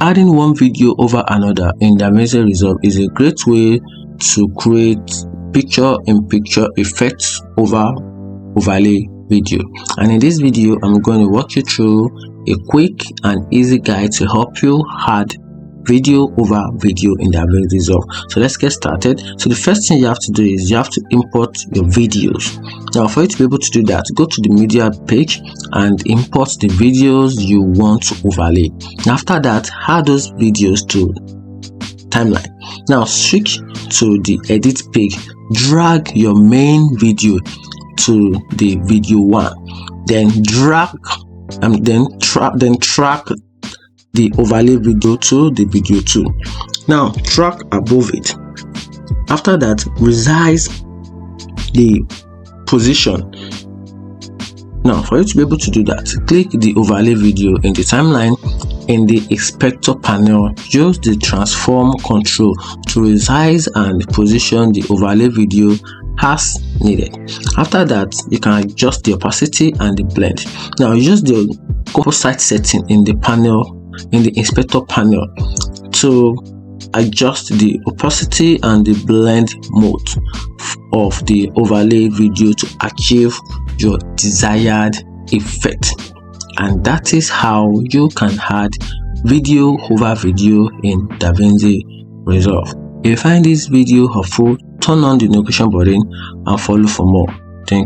adding one video over another in Davinci Resolve is a great way to create picture-in-picture effects over overlay video. And in this video, I'm going to walk you through a quick and easy guide to help you add video over video in Davinci Resolve. So let's get started. So the first thing you have to do is you have to import your videos. Now for you to be able to do that, go to the media page and import the videos you want to overlay. And after that, add those videos to timeline. Now switch to the edit page, drag your main video to the video 1, then drag and then track the overlay video to the video 2. Now track above it. After that, resize the position. Now for you to be able to do that, click the overlay video in the timeline. In the inspector panel, use the transform control to resize and position the overlay video as needed. After that, you can adjust the opacity and the blend. Now use the composite setting in the panel, in the inspector panel, to adjust the opacity and the blend mode of the overlay video to achieve your desired effect. And that is how you can add video over video in Davinci Resolve. If you find this video helpful, turn on the notification button and follow for more. Thank you.